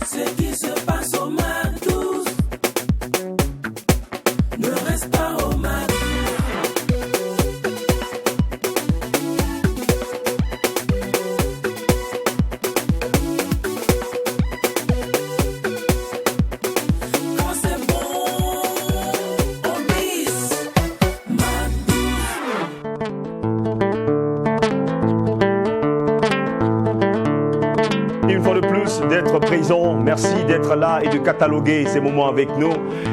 Ce qui se passe au MAC12 ne reste pas au MAC12. Quand c'est bon, on glisse. Une fois de plus d'être présent, merci d'être là et de cataloguer ces moments avec nous.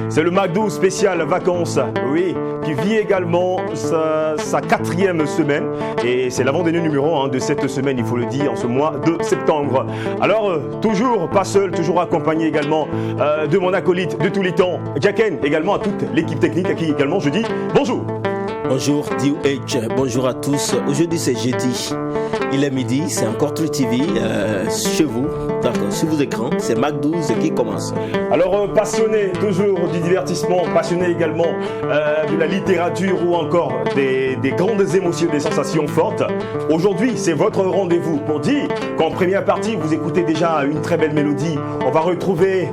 C'est le MAC12 spécial vacances, oui, qui vit également sa quatrième semaine et c'est l'avant-dernier numéro de cette semaine, il faut le dire, en ce mois de septembre. Alors, toujours pas seul, toujours accompagné également de mon acolyte de tous les temps, Jacken, également à toute l'équipe technique à qui également je dis bonjour. Bonjour DOH, bonjour à tous. Aujourd'hui c'est jeudi, il est midi, c'est encore True TV chez vous, d'accord, sur vos écrans, c'est MAC12 qui commence. Alors passionné toujours du divertissement, passionné également de la littérature ou encore des grandes émotions, des sensations fortes. Aujourd'hui c'est votre rendez-vous pour dire qu'en première partie vous écoutez déjà une très belle mélodie. On va retrouver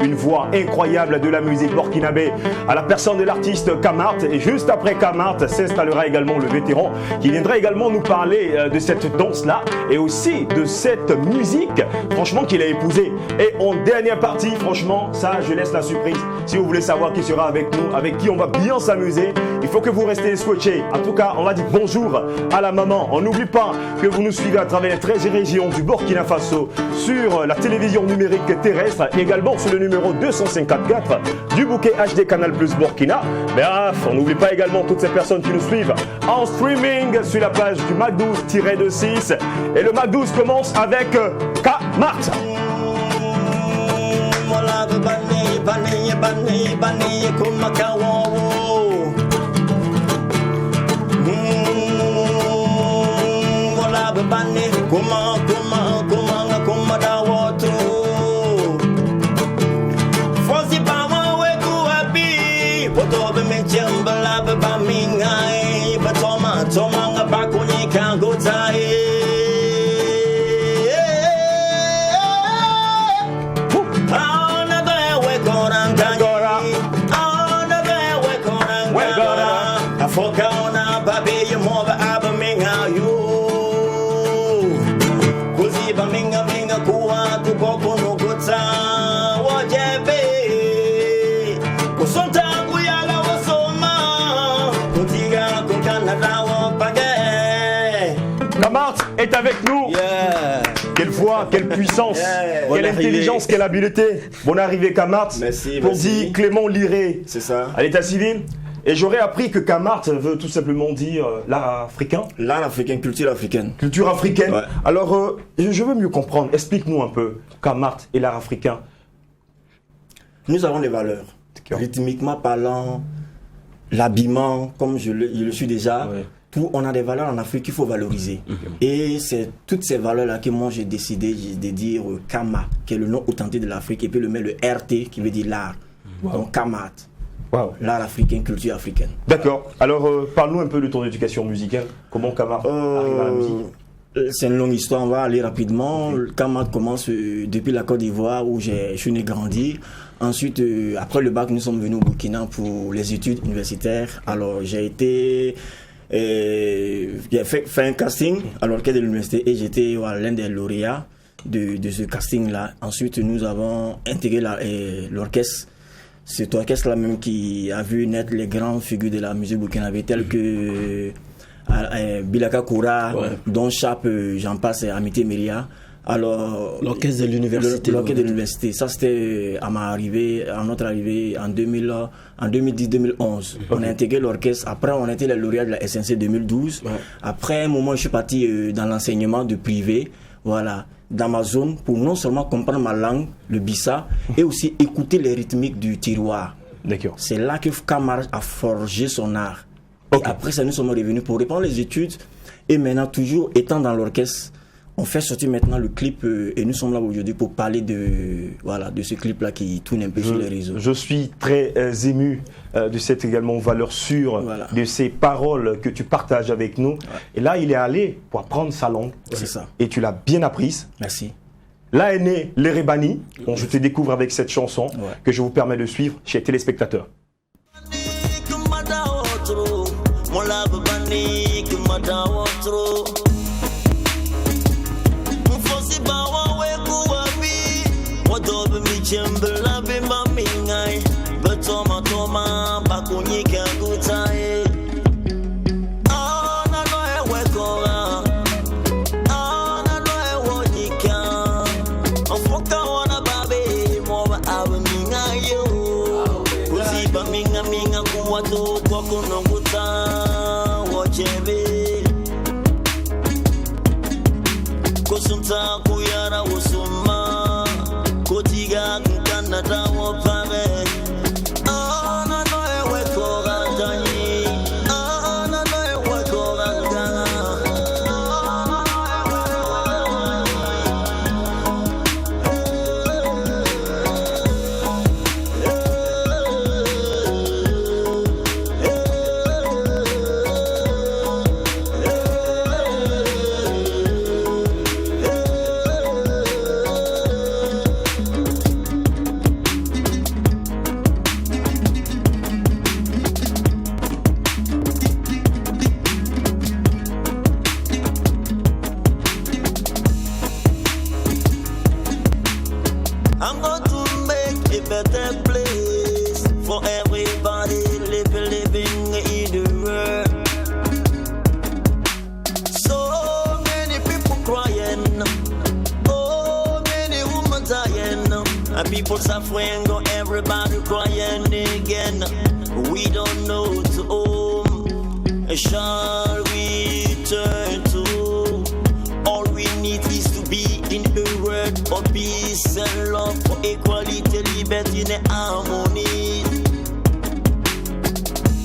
une voix incroyable de la musique burkinabé à la personne de l'artiste Kamart et juste après Kamart s'installera également le vétéran qui viendra également nous parler de cette danse-là et aussi de cette musique, franchement, qu'il a épousée. Et en dernière partie, franchement, ça, je laisse la surprise. Si vous voulez savoir qui sera avec nous, avec qui on va bien s'amuser, il faut que vous restez scotchés. En tout cas, on va dire bonjour à la maman. On n'oublie pas que vous nous suivez à travers les 13 régions du Burkina Faso sur la télévision numérique terrestre et également sur le numéro 254 du bouquet HD Canal Plus Burkina. Bref, on n'oublie pas également toutes ces personnes qui nous suivent en streaming sur la page du MAC12-26. Et le MAC12 commence avec Kamart. Kamart est avec nous. Yeah. Quelle voix, quelle puissance, quelle intelligence, quelle habileté. Bonne arrivée Kamart. Merci. Pour dire Clément Liré. C'est ça. À l'état civil. Et j'aurais appris que Kamart veut tout simplement dire l'art africain. L'art africain, culture africaine. Culture africaine. Ouais. Alors, je veux mieux comprendre. Explique-nous un peu Kamart et l'art africain. Nous avons des valeurs. Rythmiquement parlant, l'habillement, comme je le suis déjà. Ouais. Tout, on a des valeurs en Afrique qu'il faut valoriser. Et c'est toutes ces valeurs-là que moi j'ai décidé de dire Kama, qui est le nom authentique de l'Afrique, et puis le RT qui veut dire l'art. Donc Kamart. Wow. L'art africain, culture africaine. D'accord. Alors, parle-nous un peu de ton éducation musicale. Comment Kamart arrive à la musique? C'est une longue histoire, on va aller rapidement. Kamart commence depuis la Côte d'Ivoire où je suis né grandi. Ensuite, après le bac, nous sommes venus au Burkina pour les études universitaires. Alors, j'ai fait un casting à l'orchestre de l'université et j'étais l'un des lauréats de ce casting-là. Ensuite, nous avons intégré l'orchestre. Cet orchestre-là même qui a vu naître les grandes figures de la musique burkinabé telles que Bilaka Koura, Don Chap, j'en passe, Amité Meria. Alors, l'orchestre de l'université. L'orchestre de l'université. Ça, c'était à notre arrivée en 2010-2011. On a intégré l'orchestre. Après, on était les lauréats de la SNC 2012. Ouais. Après un moment, je suis parti dans l'enseignement de privé. Voilà. Dans ma zone, pour non seulement comprendre ma langue, le Bissa, et aussi écouter les rythmiques du tiroir. D'accord. C'est là que Kamart a forgé son art. Okay. Et après ça, nous sommes revenus pour reprendre les études. Et maintenant, toujours étant dans l'orchestre, on fait sortir maintenant le clip et nous sommes là aujourd'hui pour parler de ce clip-là qui tourne un peu sur les réseaux. Je suis très ému de cette également valeur sûre, de ces paroles que tu partages avec nous. Ouais. Et là, il est allé pour apprendre sa langue. C'est ça. Et tu l'as bien apprise. Merci. Là est né l'Erebani. Bon, je te découvre avec cette chanson que je vous permets de suivre chez téléspectateurs. Kusunta kuyara usuma kotiga nkana dawo pame ana no ewe korandani ana no ewe korandana I'm going to make a better place for everybody living in the world. So many people crying, oh many women dying, and people suffering, everybody crying again. We don't know to whom shall we turn to. All we need is to be in the world for peace and love, for equality, liberty and harmony.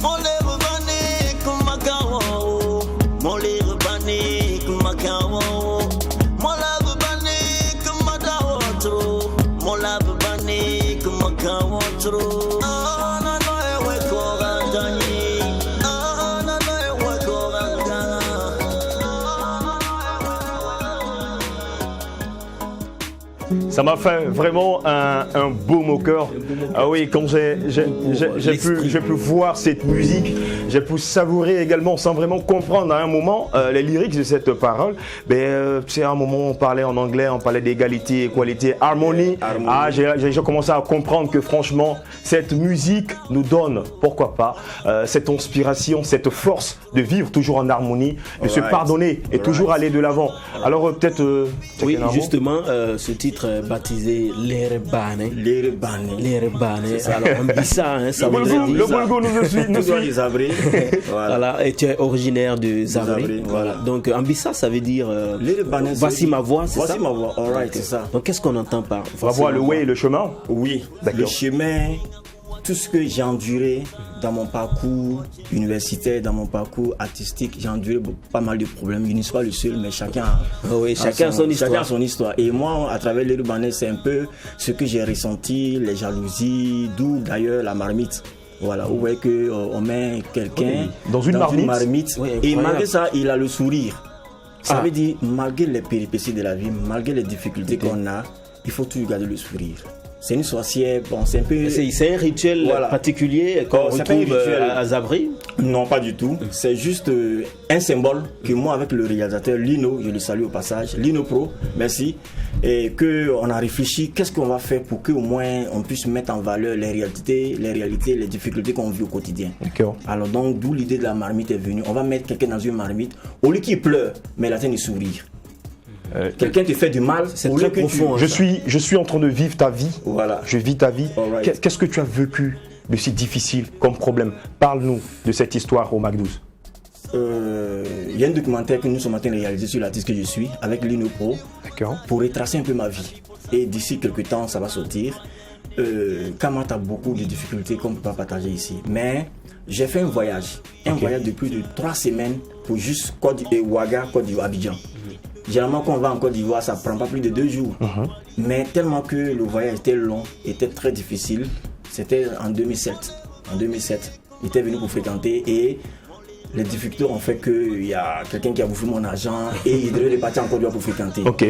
Mole rubani kumakawo, mole rubani kumakawo, mola rubani kumadawotro, mola rubani kumakawotro. Ana no ewe korandani, ana no ewe korandana. Ça m'a fait vraiment un baume au cœur. Ah oui, quand j'ai pu voir cette musique, j'ai pu savourer également sans vraiment comprendre à un moment les lyrics de cette parole. C'est un moment où on parlait en anglais, on parlait d'égalité, équalité, harmonie. Ah, j'ai commencé à comprendre que franchement, cette musique nous donne, pourquoi pas, cette inspiration, cette force de vivre toujours en harmonie, de se pardonner et toujours aller de l'avant. Alors peut-être... oui, justement, ce titre baptisé l'Erebani. Alors, Ambissa, hein, ça veut dire... Le Bolgo nous suit. Voilà, et tu es originaire de Zabri. Voilà. Donc, Ambissa, ça veut dire... voici ma voix, c'est ça? Voici ma voix, alright, c'est ça. Donc, qu'est-ce qu'on entend par... La voix, le way, le chemin? Oui, le chemin... Tout ce que j'ai enduré dans mon parcours universitaire, dans mon parcours artistique, j'ai enduré pas mal de problèmes. Je ne suis pas le seul, mais chacun a son histoire. Et moi, à travers les Rubanais, c'est un peu ce que j'ai ressenti, les jalousies, d'où d'ailleurs la marmite. Voilà, vous voyez qu'on met quelqu'un dans une marmite. Et malgré ça, il a le sourire. Ça veut dire, malgré les péripéties de la vie, malgré les difficultés qu'on a, il faut toujours garder le sourire. C'est une sorcière, bon, c'est un peu... C'est un rituel particulier qu'on retrouve à Zabri? Non, pas du tout. C'est juste un symbole que moi, avec le réalisateur Lino, je le salue au passage, Lino Pro, merci, et qu'on a réfléchi, qu'est-ce qu'on va faire pour qu'au moins on puisse mettre en valeur les réalités, les difficultés qu'on vit au quotidien. Alors donc, d'où l'idée de la marmite est venue. On va mettre quelqu'un dans une marmite, au lieu qu'il pleure, mais il a de sourire. Quelqu'un te fait du mal, c'est très profond. Je suis en train de vivre ta vie. Voilà. Je vis ta vie. Qu'est-ce que tu as vécu de si difficile comme problème? Parle-nous de cette histoire au MAC12. Il y a un documentaire que nous sommes en train de réaliser sur l'artiste que je suis avec Lino Pro pour retracer un peu ma vie. Et d'ici quelques temps, ça va sortir. Kamat a beaucoup de difficultés qu'on ne peut pas partager ici. Mais j'ai fait un voyage de plus de 3 semaines pour juste Ouaga, Côte d'Ivoire, Abidjan. Généralement, quand on va en Côte d'Ivoire, ça ne prend pas plus de 2 jours. Mais tellement que le voyage était long, était très difficile, c'était en 2007. Il était venu pour fréquenter et Les difficultés ont fait qu'il y a quelqu'un qui a bouffé mon argent et il devait repartir en Côte d'Ivoire pour fréquenter. Ok.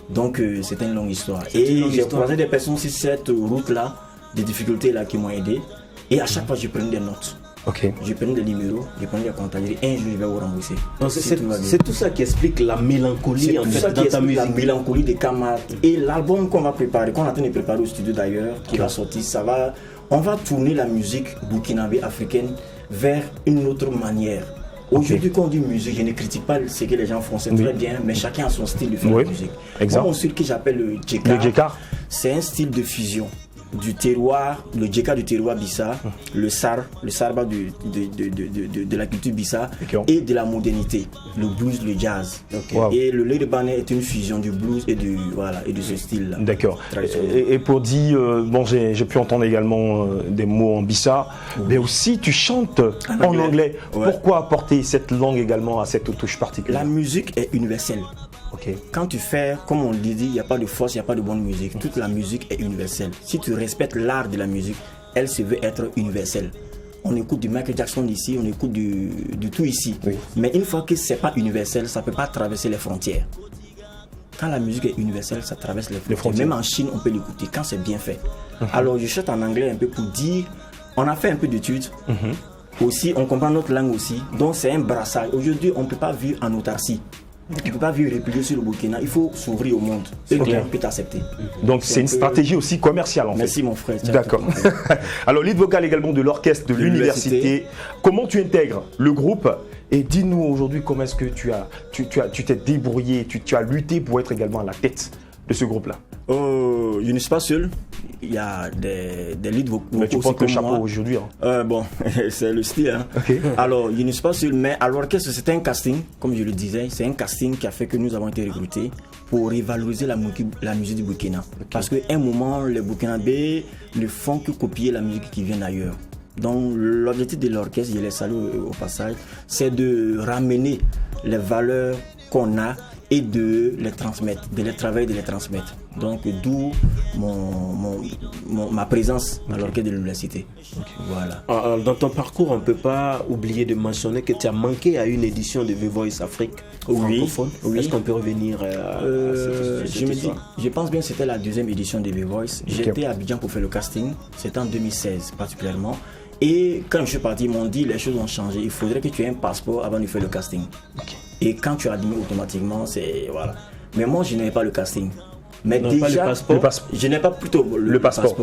Donc c'était une longue histoire. Et j'ai croisé des personnes sur cette route-là, des difficultés là qui m'ont aidé. Et à chaque fois, je prenais des notes. Ok. Je prenais des numéros, je prenais des contacts. Et un jour, je vais vous rembourser. C'est tout ça qui explique la mélancolie en fait dans ta musique. La mélancolie des camarades. Et l'album qu'on va préparer, qu'on est en train de préparer au studio d'ailleurs, qui va sortir, on va tourner la musique burkinabé africaine vers une autre manière. Aujourd'hui, quand on dit musique, je ne critique pas ce que les gens font, c'est très bien, mais chacun a son style de faire la musique. Exact. Moi, mon style que j'appelle le djeka, c'est un style de fusion du terroir, le djeka du terroir Bissa, le sarba de la culture Bissa et de la modernité, le blues, le jazz. Et le Lady Banner est une fusion du blues et de ce style-là. D'accord. Et pour dire, bon, j'ai pu entendre également des mots en Bissa, mais aussi tu chantes en anglais. Pourquoi apporter cette langue également à cette touche particulière? La musique est universelle. Okay. Quand tu fais, comme on le dit, il n'y a pas de force, il n'y a pas de bonne musique. Toute la musique est universelle. Si tu respectes l'art de la musique, elle se veut être universelle. On écoute du Michael Jackson ici, on écoute du tout ici. Oui. Mais une fois que ce n'est pas universel, ça ne peut pas traverser les frontières. Quand la musique est universelle, ça traverse les frontières. Même en Chine, on peut l'écouter quand c'est bien fait. Alors je chante en anglais un peu pour dire, on a fait un peu d'études. Aussi, on comprend notre langue aussi. Donc c'est un brassage. Aujourd'hui, on ne peut pas vivre en autarcie. Tu ne peux pas vivre réplié sur le Burkina, il faut s'ouvrir au monde. Et on peut t'accepter. Donc c'est une stratégie aussi commerciale en fait. Merci mon frère. D'accord. Alors lead vocal également de l'orchestre de l'université. Comment tu intègres le groupe? Et dis-nous aujourd'hui comment est-ce que tu t'es débrouillé, tu as lutté pour être également à la tête de ce groupe-là. Je ne suis pas seul. Il y a des lead vocaux. Mais tu portes le chapeau aujourd'hui. Bon, c'est le style. Hein. Okay. Alors, je ne suis pas seul, mais à l'orchestre, c'était un casting, comme je le disais. C'est un casting qui a fait que nous avons été recrutés pour revaloriser la musique du Burkina. Okay. Parce qu'à un moment, les Burkinabés ne font que copier la musique qui vient d'ailleurs. Donc, l'objectif de l'orchestre, je les salue au passage, c'est de ramener les valeurs qu'on a et de les transmettre, de les travailler, de les transmettre. Donc d'où ma présence à l'orchestre de l'université. Voilà. Alors, dans ton parcours, on ne peut pas oublier de mentionner que tu as manqué à une édition de The Voice Afrique francophone. Oui. Est-ce qu'on peut revenir à cette histoire? Je pense bien que c'était la deuxième édition de The Voice. J'étais à Abidjan pour faire le casting, c'était en 2016 particulièrement. Et quand je suis parti, ils m'ont dit les choses ont changé. Il faudrait que tu aies un passeport avant de faire le casting. Et quand tu as admis automatiquement, c'est voilà. Mais moi, je n'avais pas le casting. Mais non, déjà, pas le passeport. Je n'ai pas plutôt le passeport.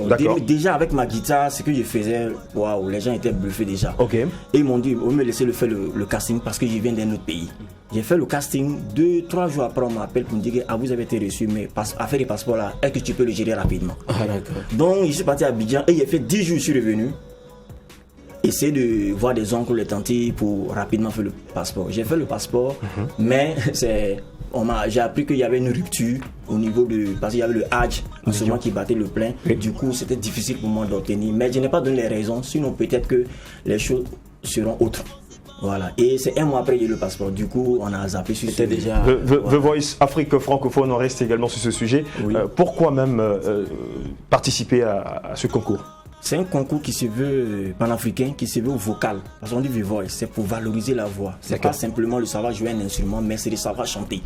Déjà avec ma guitare, ce que je faisais, waouh, les gens étaient bluffés déjà. Okay. Et ils m'ont dit, on me laisser faire le casting parce que je viens d'un autre pays. J'ai fait le casting, 2-3 jours après, on m'appelle pour me dire que vous avez été reçu, mais affaire de passeport là, est-ce que tu peux le gérer rapidement? Donc, je suis parti à Abidjan et j'ai fait 10 jours, je suis revenu. Essayer de voir des oncles, les tantes pour rapidement faire le passeport. J'ai fait le passeport, mais j'ai appris qu'il y avait une rupture au niveau parce qu'il y avait le Hajj musulman qui battait le plein. Du coup, c'était difficile pour moi d'obtenir. Mais je n'ai pas donné les raisons, sinon peut-être que les choses seront autres. Voilà. Et c'est un mois après, il y a eu le passeport. Du coup, on a zappé sur c'était déjà. The Voice Afrique francophone, on reste également sur ce sujet. Oui. Pourquoi même participer à ce concours? C'est un concours qui se veut panafricain, qui se veut vocal. Parce qu'on dit The Voice, c'est pour valoriser la voix. C'est pas simplement le savoir jouer un instrument, mais c'est le savoir chanter.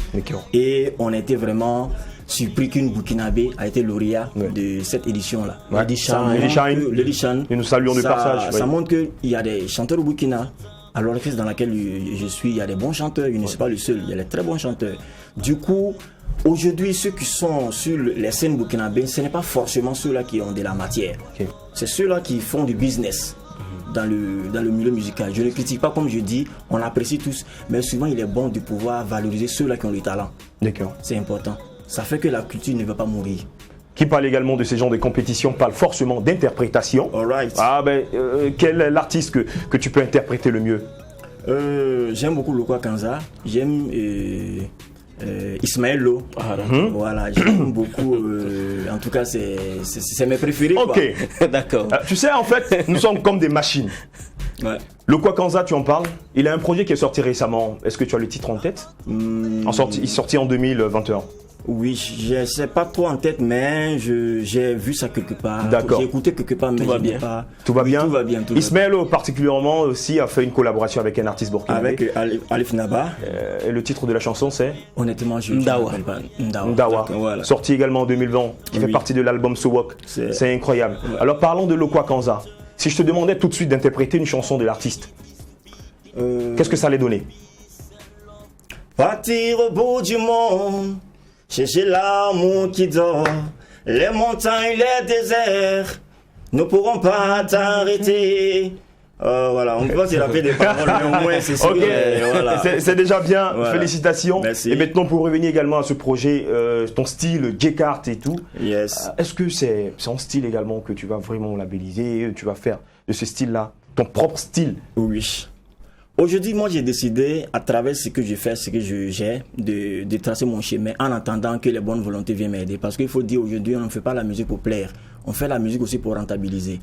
Et on a été vraiment surpris qu'une Burkinabé a été lauréat de cette édition-là. Lady Shine. Et nous saluons le passage. Ça montre qu'il y a des chanteurs au Burkina. À l'orchestre dans laquelle je suis, il y a des bons chanteurs. Je ne suis pas le seul, il y a des très bons chanteurs. Du coup, aujourd'hui, ceux qui sont sur les scènes burkinabées, ce n'est pas forcément ceux-là qui ont de la matière. C'est ceux-là qui font du business dans le milieu musical. Je ne critique pas, comme je dis, on apprécie tous, mais souvent il est bon de pouvoir valoriser ceux-là qui ont le talent. D'accord. C'est important. Ça fait que la culture ne va pas mourir. Qui parle également de ces genres de compétition parle forcément d'interprétation. Quel est l'artiste que tu peux interpréter le mieux? J'aime beaucoup Lokwa Kanza. J'aime Ismaël Lo. Voilà, j'aime beaucoup. En tout cas, c'est mes préférés. Ok, d'accord. Tu sais, en fait, nous sommes comme des machines. Lokwa Kanza, tu en parles. Il a un projet qui est sorti récemment. Est-ce que tu as le titre en tête? Il est sorti en 2021. Oui, je ne sais pas trop en tête, mais j'ai vu ça quelque part. D'accord. J'ai écouté quelque part, mais Tout va je n'ai bien. pas. Tout va Oui, bien. Tout va bien. Ismaël particulièrement aussi a fait une collaboration avec un artiste burkinabé. Avec Alif Naba. Et le titre de la chanson c'est Honnêtement, je Ndawa. ne m'appelle pas. Ndawa. Ndawa, Voilà. sorti également en 2020, qui fait Oui. partie de l'album So Walk. C'est- C'est incroyable. Alors parlons de Lokwa Kanza. Si je te demandais tout de suite d'interpréter une chanson de l'artiste, qu'est-ce que ça allait donner? Partir au bout du monde, chercher l'amour qui dort, les montagnes, les déserts, ne pourront pas t'arrêter. Voilà, on peut pas se rappeler des paroles, mais au moins c'est sûr. Ok, Voilà. c'est déjà bien, Voilà. Félicitations. Merci. Et maintenant pour revenir également à ce projet, ton style, J-Cart et tout, Yes. est-ce que c'est un style également que tu vas vraiment labelliser, tu vas faire de ce style-là, ton propre style? Oui. Aujourd'hui, moi, j'ai décidé, à travers ce que je fais, ce que j'ai, de tracer mon chemin en attendant que les bonnes volontés viennent m'aider. Parce qu'il faut dire, aujourd'hui, on ne fait pas la musique pour plaire. On fait la musique aussi pour rentabiliser.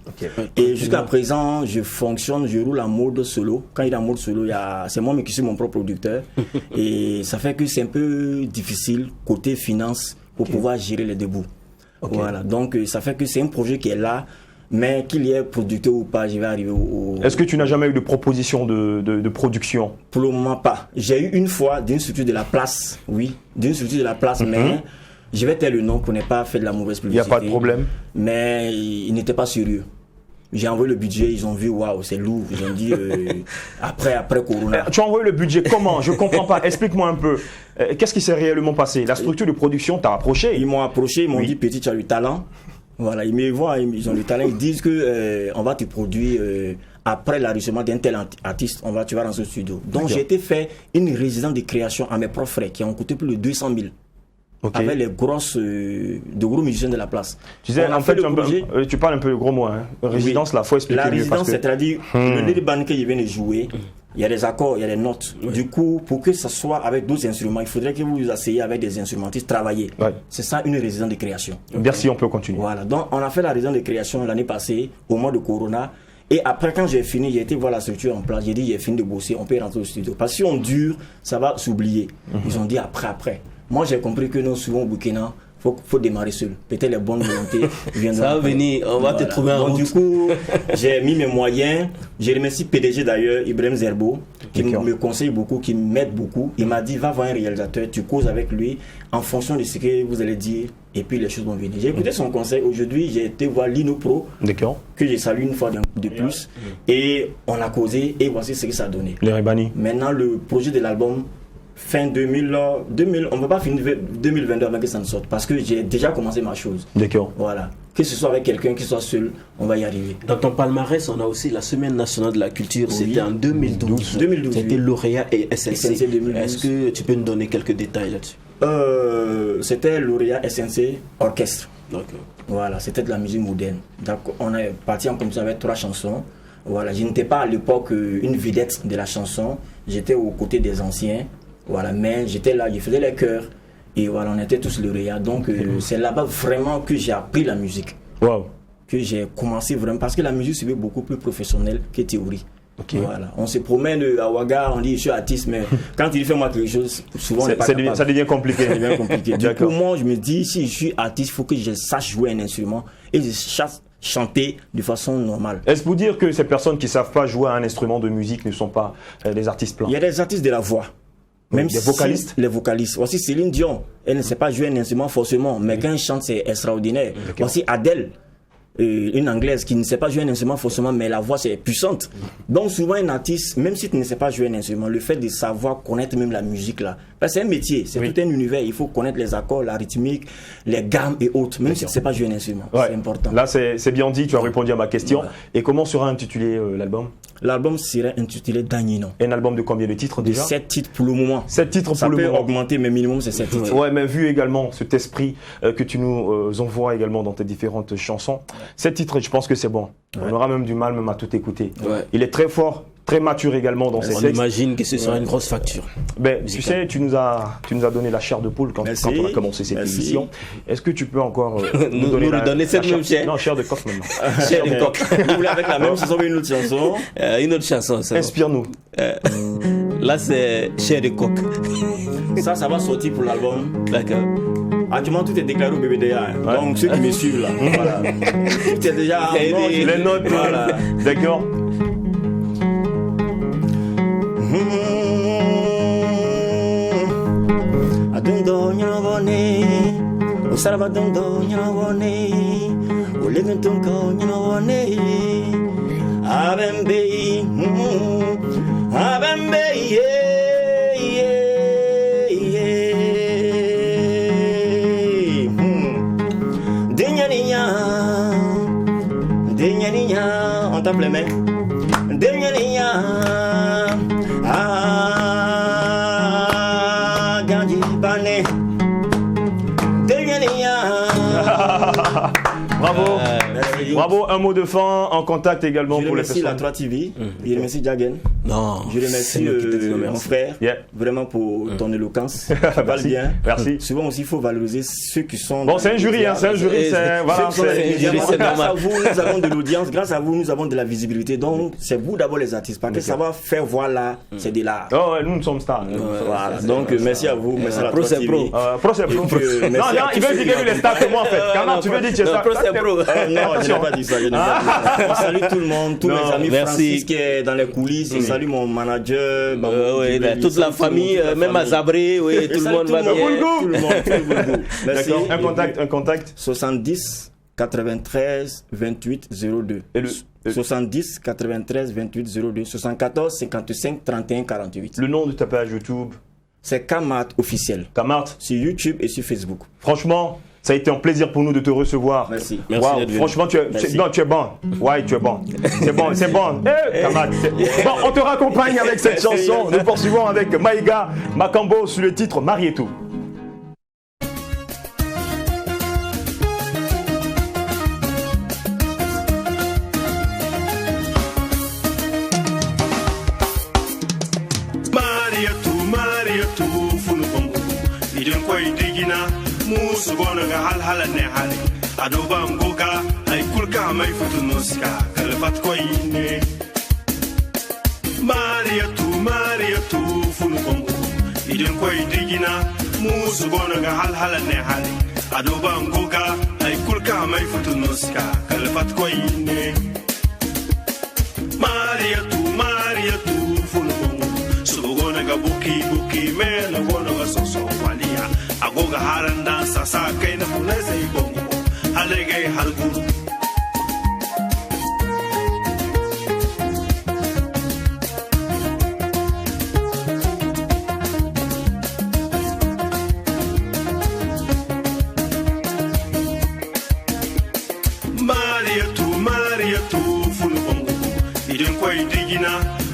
Et jusqu'à présent, je fonctionne, je roule en mode solo. Quand il est en mode solo, c'est moi qui suis mon propre producteur. Et ça fait que c'est un peu difficile, côté finance, pour pouvoir gérer les débuts. Voilà. Donc, ça fait que c'est un projet qui est là. Mais qu'il y ait producteur ou pas, je vais arriver au... Est-ce que tu n'as jamais eu de proposition de production? Pour le moment, pas. J'ai eu une fois d'une structure de la place, oui, d'une structure de la place, mais je vais taire le nom pour ne pas faire de la mauvaise Il n'y a publicité. pas de problème. Mais ils n'étaient pas sérieux. J'ai envoyé le budget, ils ont vu, waouh, c'est lourd. Ils ont dit, après Corona. Tu as envoyé le budget comment? Je comprends pas. Explique-moi un peu. Qu'est-ce qui s'est réellement passé? La structure de production t'a approché? Ils m'ont approché, ils m'ont Oui. dit, petit, tu as du talent. Voilà, ils me voient, ils ont du talent. Ils disent que on va te produire après l'enregistrement d'un tel artiste, tu vas dans ce studio. Donc j'ai été faire une résidence de création à mes propres frais qui ont coûté plus de 200 000. Ok. Avec les de gros musiciens de la place. Tu sais, On a en fait, le projet. tu parles un peu gros mots. Hein. Résidence, là, faut expliquer La mieux. résidence, Parce que... c'est-à-dire le nez de band que je viens de jouer, il y a des accords, il y a des notes. Du coup, pour que ça soit avec d'autres instruments, il faudrait que vous vous asseyez avec des instrumentistes, travailler. Ouais. C'est ça une résidence de création. Merci, on peut continuer. Voilà, donc on a fait la résidence de création l'année passée, au mois de Corona. Et après, quand j'ai fini, j'ai été voir la structure en place. J'ai dit, j'ai fini de bosser, on peut rentrer au studio. Parce que si on dure, ça va s'oublier. Ils ont dit après. Moi, j'ai compris que nous, souvent au Burkina, faut démarrer seul. Peut-être les bonnes volontés viendront. Ça va après. venir, on va te trouver en Donc, route. du coup, j'ai mis mes moyens. Je remercie PDG d'ailleurs, Ibrahim Zerbo, qui D'accord. me conseille beaucoup, qui m'aide beaucoup. Il m'a dit, va voir un réalisateur, tu causes avec lui en fonction de ce que vous allez dire, et puis les choses vont venir. J'ai écouté son conseil. Aujourd'hui, j'ai été voir Lino Pro, D'accord. que j'ai salué une fois de plus, et on a causé, et voici ce que ça a donné. Les Ribani. Maintenant, le projet de l'album, fin 2000, on ne va pas finir 2022 avant que ça ne sorte, parce que j'ai déjà commencé ma chose. D'accord. Voilà. Que ce soit avec quelqu'un, que ce soit seul, on va y arriver. Dans ton palmarès, on a aussi la Semaine nationale de la culture, Oui. c'était en 2012. 2012, C'était oui. lauréat et SNC. SNC 2012. Est-ce que tu peux nous donner quelques détails là-dessus? C'était lauréat SNC orchestre. D'accord. Voilà, c'était de la musique moderne. Donc on est parti en compétition avec 3 chansons. Voilà, je n'étais pas à l'époque une vedette de la chanson. J'étais aux côtés des anciens. Voilà, mais j'étais là, je faisais les chœurs. Et voilà, on était tous lauréats. Donc c'est là-bas vraiment que j'ai appris la musique. Waouh. Que j'ai commencé vraiment. Parce que la musique c'est beaucoup plus professionnel que théorie. Ok. Voilà. On se promène à Ouaga, on dit je suis artiste, mais quand il fait moi quelque chose, souvent on n'est pas capable. Ça devient compliqué. Ça devient compliqué. Du coup, D'accord. moi, je me dis, si je suis artiste, il faut que je sache jouer un instrument et je sache chanter de façon normale. Est-ce pour dire que ces personnes qui ne savent pas jouer à un instrument de musique ne sont pas des artistes plans? Il y a des artistes de la voix. Même Des vocalistes? Les vocalistes. Voici Céline Dion. Elle ne sait pas jouer un instrument forcément, mais quand elle chante, c'est extraordinaire. Voici Adèle. Une anglaise qui ne sait pas jouer un instrument forcément, mais la voix c'est puissante. Donc souvent un artiste, même si tu ne sais pas jouer un instrument, le fait de savoir connaître même la musique là, parce que c'est un métier, c'est tout un univers, il faut connaître les accords, la rythmique, les gammes et autres, même si tu ne sais pas jouer un instrument, Ouais. c'est important. Là, c'est bien dit, tu as répondu à ma question. Voilà. Et comment sera intitulé l'album? L'album serait intitulé Dagnino. Un album de combien de titres déjà? 7 titres pour le moment. 7 titres Ça pour le peut moment. augmenter, mais minimum c'est 7 titres. Ouais, mais vu également cet esprit que tu nous envoies également dans tes différentes chansons, 7 titres, je pense que c'est bon. On aura même du mal même à tout écouter. Ouais. Il est très fort, très mature également dans ses On textes. imagine que ce sera une grosse facture. Ben, tu sais, tu nous as donné la chair de poule quand Merci. on a commencé cette Merci. émission. Est-ce que tu peux encore Nous redonner cette même chair? Non, chair de coq maintenant. Cher de coq. Vous voulez avec la même chanson ou une autre chanson? Une autre chanson, ça. Inspire-nous. Là, c'est Cher de coq. Ça va sortir pour l'album. D'accord. Actuellement, tout est déclaré au BBDA. Donc, ceux qui me suivent là, voilà. Tout est déjà. Les notes, voilà. D'accord. Adundo nyawone, usaraba dundo nyawone, uleguntunko nyawone, abembe, abembe, Denyaninya, on tape les mains. Denyaninya, Gandhi Bane. Denyaninya. Bravo. Bravo, un mot de fin en contact également Je pour les remercie personnes. la 3 TV, je remercie Jagen. Non. Je remercie mon frère, vraiment pour ton éloquence. Tu parles bien. Merci. Souvent aussi, il faut valoriser ceux qui sont. Bon, c'est un jury, hein, c'est un jury. Voilà, grâce à vous, nous avons de l'audience. Grâce à vous, nous avons de la visibilité. Donc, c'est vous d'abord les artistes. Parce que ça va faire voir là, c'est de l'art. Oh, ouais, nous sommes stars. Voilà. Donc, merci à vous. Merci à la 3 TV. Pro, c'est pro. Non, il veut dire que les stars que moi en fait. Comment tu veux dire que tu es star? Non, je n'ai pas dit ça. On salue tout le monde, tous mes amis. Francis qui est dans les coulisses. Je salue mon manager. Toute la famille, même à Zabré, oui, tout le monde va bien. Tout le monde. Merci. Un contact. 70 93 28 02. 70 93 28 02. 74 55 31 48. Le nom de ta page YouTube? C'est Kamart officiel. Kamart. Sur YouTube et sur Facebook. Franchement, ça a été un plaisir pour nous de te recevoir. Merci. Wow, franchement, tu es bon. Ouais, tu es bon. C'est bon, c'est bon. Kamart, bon, on te raccompagne avec cette chanson. Nous poursuivons avec Maïga Makambo sur le titre Marietou. musu gona ga halhala ne hali adoba ngoga ay kulka mai futu nuska kalfat koyne Mariatu funu kongo idin koy digina musu gona ga halhala ne hali adoba ngoga ay kulka mai futu nuska kalfat koyne Mariatu funu kongo subu gona ga buki me na gona ga soso walia agoga haranda sasa kai na fulese bongo halege halguru Mariatu funu bongo idin koy digina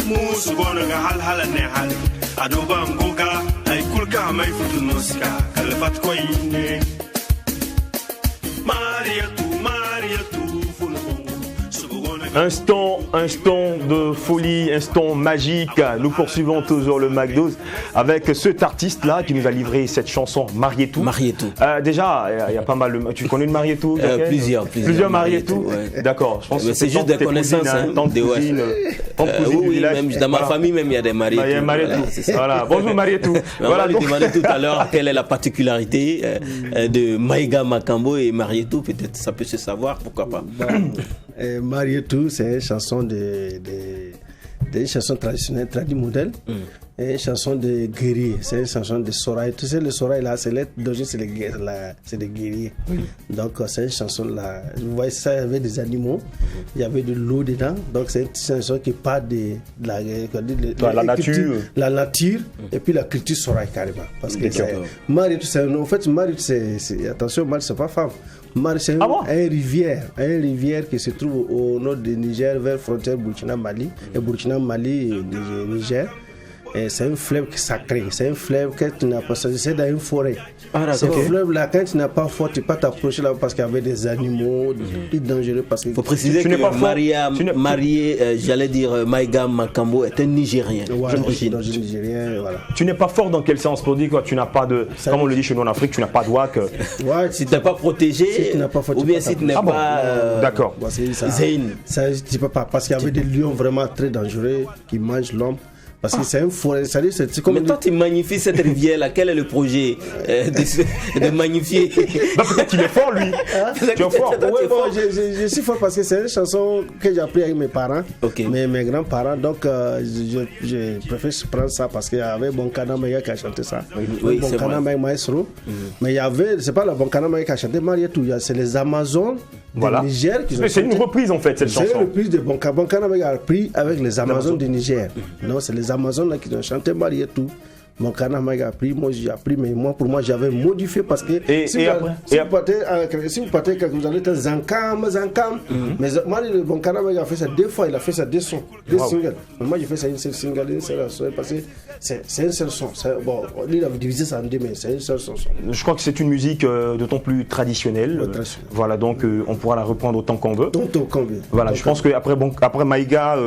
musu gona ga halhala ne hali adoba ngoga ay kulka mai futu nuska kalfat koyne Mariatu funu bongo Instant de folie, instant magique. Nous poursuivons toujours le McDo avec cet artiste-là qui nous a livré cette chanson Marietou. Déjà, il y a pas mal de... Tu connais le Marietou? Plusieurs Marietou. Ouais. D'accord. Je pense que c'est juste des connaissances. Oui, même dans ma famille, même il y a des Marietou. Il y a Marietou. Voilà. Bonjour Marietou. Voilà. On demandait tout à l'heure quelle est la particularité de Maïga Makambo et Marietou. Peut-être ça peut se savoir, pourquoi pas. Marietou, c'est une chanson des chansons traditionnelles, modèle, et une chanson de guerrier, c'est une chanson de Soraï. Tu sais, le Soraï là, c'est d'origine, c'est des guerriers. Donc, c'est une chanson là. Vous voyez ça, il y avait des animaux, il y avait de l'eau dedans. Donc, c'est une chanson qui parle de la nature. La nature et puis la culture Soraï carrément. Parce que Marietou, en fait, Marietou, attention, Marietou, c'est pas femme. C'est une rivière qui se trouve au nord du Niger, vers la frontière Burkina-Mali, et Burkina-Mali et Niger. Et c'est un fleuve sacré, c'est un fleuve que tu n'as pas, c'est dans une forêt. Ce fleuve-là, quand tu n'as pas fort, tu ne peux pas t'approcher là parce qu'il y avait des animaux plus dangereux. Il faut préciser que j'allais dire Maïga Makambo est un Nigérien. Nigérien, voilà. Tu n'es pas fort dans quel sens? Pour dire que tu n'as pas de, comme on le dit chez nous en Afrique, tu n'as pas de WAC. Si tu n'es pas protégé, ou bien si tu n'es pas d'accord. Ça, tu peux pas, parce qu'il y avait des lions vraiment très dangereux qui mangent l'homme. Parce que c'est un forêt, c'est comme... Mais toi, tu magnifies cette rivière-là. Quel est le projet de magnifier? Peut-être qu'il est fort, lui. Tu es fort. Ouais, bon, je suis fort parce que c'est une chanson que j'ai appris avec mes parents, mes grands-parents. Donc, je préfère prendre ça parce qu'il y avait Bonkana Mega qui a chanté ça. Oui, Bonkana Mega Maestro. Mais il y avait, c'est pas la Bonkana Mega qui a chanté Marietou, c'est les Amazones du Niger qui ont chanté. C'est une reprise en fait, cette chanson. C'est une reprise de Bonkana Mega a pris avec les Amazones du Niger. Non, c'est les Amazones là qui ont chanté Marietou. Mon canard m'a appris, moi j'ai appris, mais pour moi j'avais modifié parce que si vous partez quand vous allez être Zankam, mais moi mon canard m'a fait ça 2 fois, il a fait ça 2 sons, 2 singles. Mais moi j'ai fait ça une seule single, une seule son, parce que c'est un seul son. Bon, lui il a divisé ça en 2, mais c'est un seul son. Je crois que c'est une musique d'autant plus traditionnelle. Voilà, donc on pourra la reprendre autant qu'on veut. Voilà, je pense qu'après Maïga,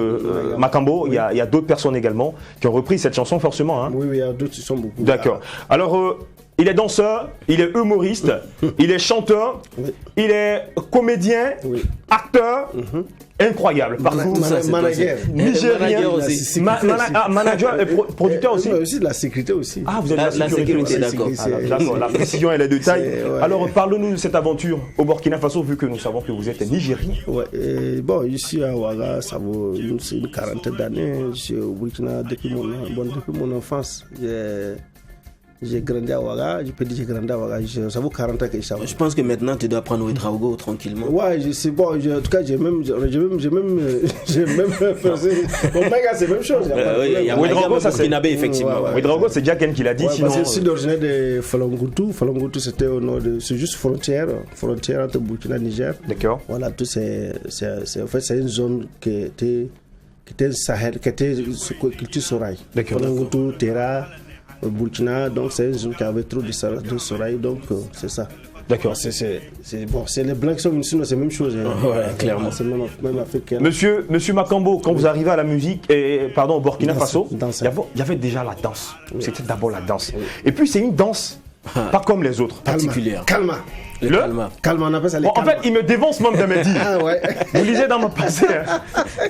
Makambo, il y a d'autres personnes également qui ont repris cette chanson forcément. Hein. Oui, il y a d'autres qui sont beaucoup. D'accord. Alors, il est danseur, il est humoriste, il est chanteur, il est comédien, acteur. Incroyable, partout. Manager. Nigérien aussi. Manager et producteur aussi. Aussi de la sécurité aussi. Ah, vous avez la sécurité, d'accord. D'accord, la précision et les détails. Alors, parle-nous de cette aventure au Burkina Faso, vu que nous savons que vous êtes nigérien. Ouais, bon, ici à Ouaga, ça vaut une quarantaine d'années. Je suis au Burkina depuis mon enfance. J'ai grandi à Ouaga, je peux dire que j'ai grandi à Ouaga, ça vaut 40 ans que je suis. Je pense que maintenant tu dois prendre Ouedraogo tranquillement. Ouais, je sais, bon, en tout cas, j'ai même fait. Bon, Maïga, c'est la même chose. Ouedraogo, ça c'est Nabé, effectivement. Ouedraogo, c'est Diaken qui l'a dit. Sinon, parce que je suis d'origine de Falangoutou. Falangoutou, c'était au nord de. C'est juste frontière entre Burkina et Niger. D'accord. Voilà, tout c'est. En fait, c'est une zone qui était Sahel, qui était culture Soraï. D'accord. Falangoutou, Terra. Burkina, donc c'est une zone qui avait trop de Soraï, donc c'est ça. D'accord. C'est les blancs qui sont venus, sinon c'est la même chose. Clairement. C'est même africain. Monsieur Makambo, quand vous arrivez à la musique, au Burkina Faso, il y avait déjà la danse. C'était d'abord la danse. Et puis c'est une danse pas comme les autres. Particulière. Kalma. Kalma, on appelle ça les Kalma. En fait, il me dévance même de me dire. Ah ouais. Vous lisez dans mon passé.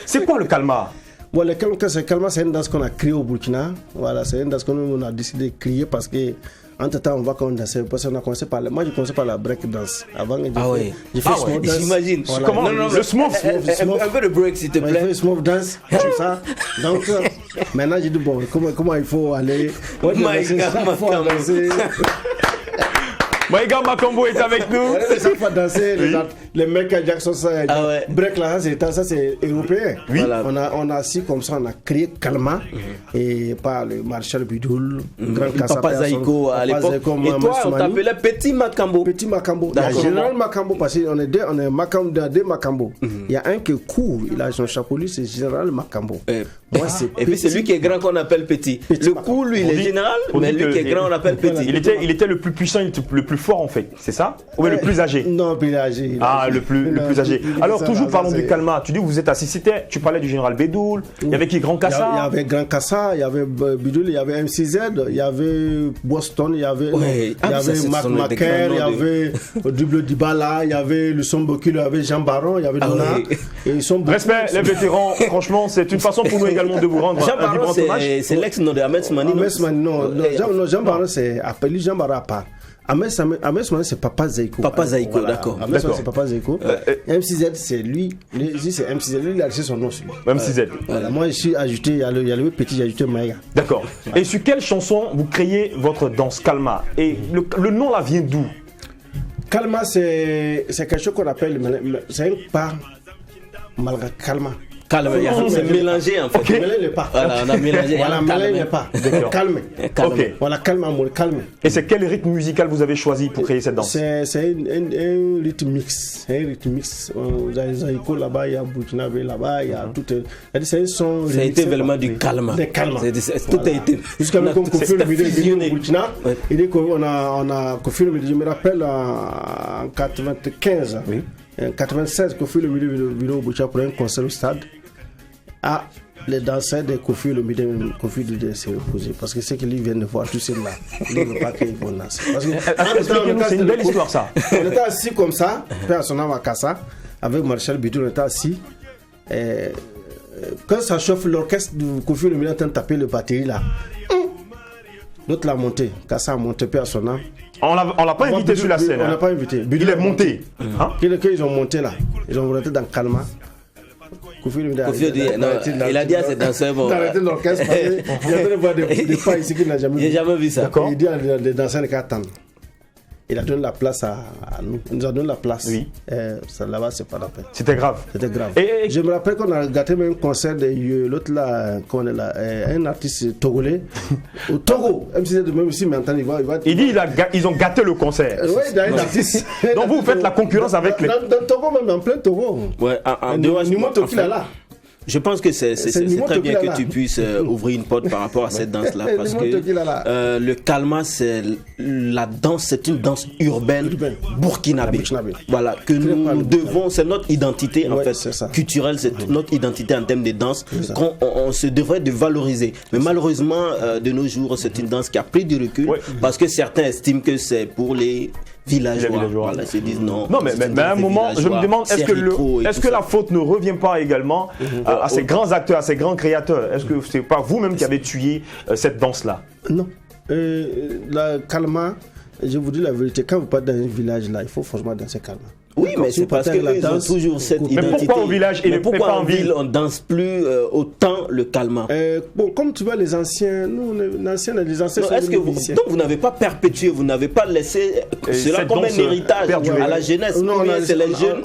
C'est quoi le Kalma? Bon, le Kalma, c'est une danse qu'on a créée au Burkina. Voilà, c'est une danse qu'on a décidé de créer parce que, entre-temps, on voit qu'on dansait. Parce qu'on a commencé par moi, j'ai commencé par la break dance. Avant, j'ai fait smooth dance. J'imagine. Voilà. Comment le smooth? Un peu de break, s'il te plaît. J'ai fait smooth dance, comme ça. Donc, maintenant, j'ai dit, bon, comment il faut aller. Maïga Makambo est avec nous. Chaque fois danser, les Michael Jackson, break là, ça c'est européen. Oui. Voilà. On a assis comme ça, on a créé Kalma et par le Marshall Bidoul, Grand Kassa, Papa Zaïko à l'époque. Et toi, on t'appelait Petit Makambo. Petit Makambo. Il y a Général Makambo parce qu'on est deux Makambo. Il y a un qui est court, il a son chapeau, lui c'est Général Makambo. Et puis c'est lui qui est grand qu'on appelle Petit. Le court, lui, il est général, mais lui qui est grand, on l'appelle Petit. Il était le plus puissant, le plus fort en fait, c'est ça? Ou le plus âgé? Non, plus âgé. Le plus âgé. Alors toujours parlons du Kalma. Tu dis que vous êtes assis. Tu parlais du général Bédoul. Il y avait qui? Grand Kassa? Il y avait Grand Kassa, il y avait Bédoul, il y avait MCZ, il y avait Boston, il y avait Marc Macaire, il y avait Double Dibala, il y avait le Sombokil, il y avait Jean Baron, il y avait Dona. Respect les vétérans. Franchement, c'est une façon pour nous également de vous rendre un vibrant hommage. C'est l'ex-nom de Ahmed Soumani. Non, Jean Baron c'est appelé Jean Baron à part. Ahmed Soumani c'est Papa Zaïko. Papa Zaïko, d'accord. Ahmed Soumani c'est Papa Zaïko. MCZ c'est lui. C'est MCZ. Lui il a laissé son nom sur lui. MCZ. Voilà. Moi je suis ajouté. Il y a le petit, j'ai ajouté Maïga. D'accord. Et sur quelle chanson vous créez votre danse Kalma? Et le nom là vient d'où? Kalma c'est quelque chose qu'on appelle. C'est un pas malgré Kalma. Calme, c'est mélangé en fait. Okay. Mélange les pas. Voilà, on a mélangé. Voilà, mélange les pas. Calme. Ok. Voilà, calme. Et c'est quel rythme musical vous avez choisi pour créer cette danse? C'est un rythme mix. C'est un rythme mix. Zaïko là-bas, il y a Burkinabe là-bas, il y a tout. C'est un son. Ça a été vraiment du calme. Tout a été. Jusqu'à même qu'on confie le vidéo au Burkina. Il est qu'on a confié le vidéo. Je me rappelle en 95. Oui. En 96, Kofi le vidéo au Burkina pour un concert au stade. Les danseurs de Kofi le Kofi de s'est reposé parce que c'est que lui vient de voir tout cela. Il ne veut pas qu'ils vont danser. C'est une belle histoire ça. On était assis comme ça, père son âme à Kassa, avec Marshall Bidou, on était assis. quand ça chauffe, l'orchestre de Kofi Olomide est en train de taper le batterie là. L'autre l'a monté, Kassa a monté peu à son âme. On l'a pas invité sur la scène. On l'a pas invité. Il est monté. Hein? Qu'ils ont monté là, ils ont rentré dans Kalma. Kofi Olomide, il a dit à ses danseurs bon. D'arrêter l'orchestre parce qu'il est en train de voir des pas ici qu'il n'a jamais vu. J'ai jamais vu ça. Il dit à les danseurs de attendre. Il a donné la place à nous. Il nous a donné la place. Oui. Là-bas, c'est pas la peine. C'était grave. C'était grave. Et je me rappelle qu'on a gâté même un concert de l'autre là, qu'on est là, un artiste togolais. Au Togo, même ici, maintenant, il va. Il dit ils ont gâté le concert. Oui, il y a un artiste. Donc vous faites la concurrence avec les. Dans Togo, même en plein Togo. Ouais, je pense que c'est très bien que tu puisses ouvrir une porte par rapport à cette danse-là, parce que le Kalma, c'est la danse, c'est une danse urbaine burkinabé. Voilà, que nous devons, c'est notre identité en fait culturelle, c'est notre identité en termes de danse qu'on se devrait de valoriser. Mais malheureusement, de nos jours, c'est une danse qui a pris du recul parce que certains estiment que c'est pour les villageois. Voilà, se disent non. Non, mais à un moment, je me demande, est-ce que la faute ne revient pas également à ces grands acteurs, à ces grands créateurs? Est-ce que c'est pas vous-même qui avez tué cette danse-là? Non. La Kalma, je vous dis la vérité, quand vous partez dans un village là, il faut forcément danser Kalma. Oui, mais c'est parce qu'ils ont toujours cette identité. Mais pourquoi au village et pourquoi en ville on danse plus autant le Kalma? Bon, comme tu vois les anciens, nous les anciens sont est-ce que donc vous n'avez pas perpétué, vous n'avez pas laissé cela comme un héritage à la jeunesse? Non, c'est les jeunes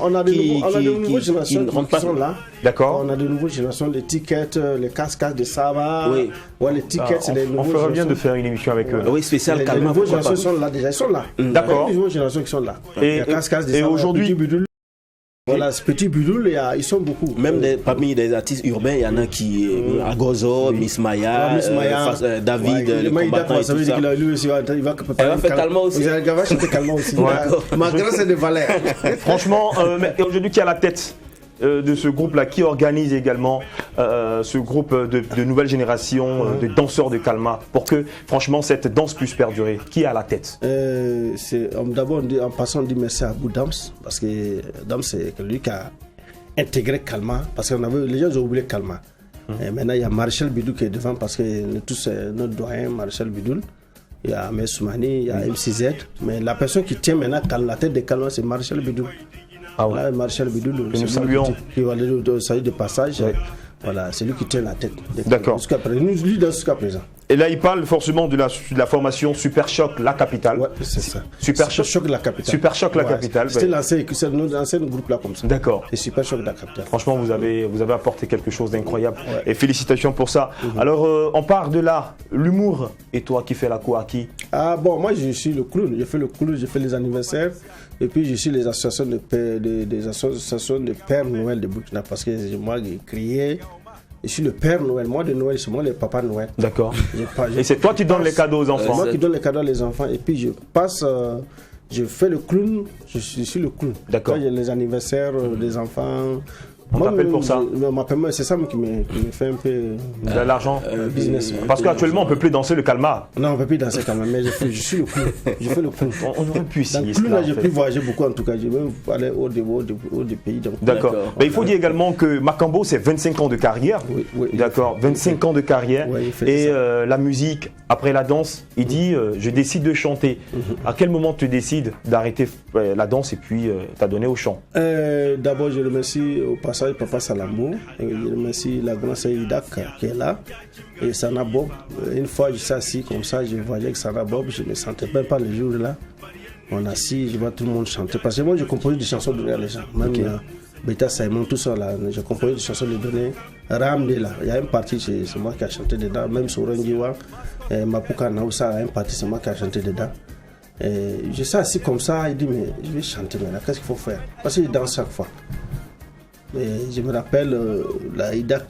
qui ne rentrent pas là. D'accord. On a de nouvelles générations, les tickets, les cascades de Saba. Oui. Ouais, les tickets, c'est les nouveaux. On ferait bien de faire une émission avec eux. Oui, spécial Kalma. Les nouvelles générations sont là déjà, ils sont là. D'accord. Les nouvelles générations qui sont là. Et aujourd'hui, voilà, ce petit Bidule, ils sont beaucoup. Même parmi les artistes urbains, il y en a qui, Agozo, Miss Maya, David, le combattant et tout ça. Il va faire Kalma aussi. Il va chanter Kalma aussi. Ma grâce est de valeur. Franchement, aujourd'hui, qui est à la tête de ce groupe-là, qui organise également ce groupe de nouvelle génération de danseurs de Kalma pour que, franchement, cette danse puisse perdurer? Qui est à la tête? D'abord, en passant, on dit merci à Abou Dams, parce que Dams, c'est lui qui a intégré Kalma, parce que les gens ont oublié Kalma. Et maintenant, il y a Marshall Bidoul qui est devant, parce que tous, notre doyen, Marshall Bidoul. Il y a Ahmed Soumani, il y a MCZ, mais la personne qui tient maintenant la tête de Kalma, c'est Marshall Bidoul. Ah ouais. Là, Marshall Bidoul, nous saluons. Qui va aller saluer de passage. Ouais. Voilà, c'est lui qui tient la tête. D'accord. Lui, jusqu'à présent. Et là, il parle forcément de la formation Super Choc, la capitale. Ouais, c'est ça. Super Choc, la capitale. Super Choc, la capitale. C'était l'ancien groupe là comme ça. D'accord. C'est Super Choc, la capitale. Franchement, vous avez apporté quelque chose d'incroyable. Ouais. Et félicitations pour ça. Alors, on part de là. L'humour. Et toi, qui fais la quoi à qui? Ah bon, moi, je suis le clown. Je fais le clown, je fais les anniversaires. Et puis, je suis les associations des associations de Père Noël de Burkina. Parce que moi, j'ai crié. Je suis le Père Noël. Moi, de Noël, c'est moi le Papa Noël. D'accord. Et c'est toi qui donnes les cadeaux aux enfants? C'est moi qui donne les cadeaux aux enfants. Et puis, je passe, je fais le clown. Je suis le clown. D'accord. Quand il y a les anniversaires des enfants. On t'appelle pour ça? C'est ça qui me fait un peu de l'argent business. Parce qu'actuellement, on ne peut plus danser le Kalma. Non, on ne peut plus danser Kalma, mais je suis le clown. Je fais le clown. On aurait pu essayer ça. Dans le clown, j'ai pu voyager beaucoup en tout cas. J'ai même allé hors des pays. D'accord. Mais il faut dire également que Makambo, c'est 25 ans de carrière. Oui. D'accord. 25 ans de carrière. Oui, et la musique, après la danse, il dit je décide de chanter. À quel moment tu décides d'arrêter la danse et puis t'adonner au chant? D'abord, je remercie au passage Papa Salambo, et je remercie la grande sœur Idak qui est là, et Sana Bob. Une fois je suis assis comme ça, je voyais que Sana Bob, je ne me sentais même pas le jour là. On est assis, je vois tout le monde chanter. Parce que moi je compose des chansons de les gens. Même Beta Simon, tout ça là, je compose des chansons de donner. Ramde là, il y a une partie, c'est moi qui ai chanté dedans. Même Sorangiwa, Mapuka Naoussa, une partie, c'est moi qui ai chanté dedans. Et je suis assis comme ça, il dit mais je vais chanter maintenant, qu'est-ce qu'il faut faire? Parce qu'il danse chaque fois. Et je me rappelle la Idak,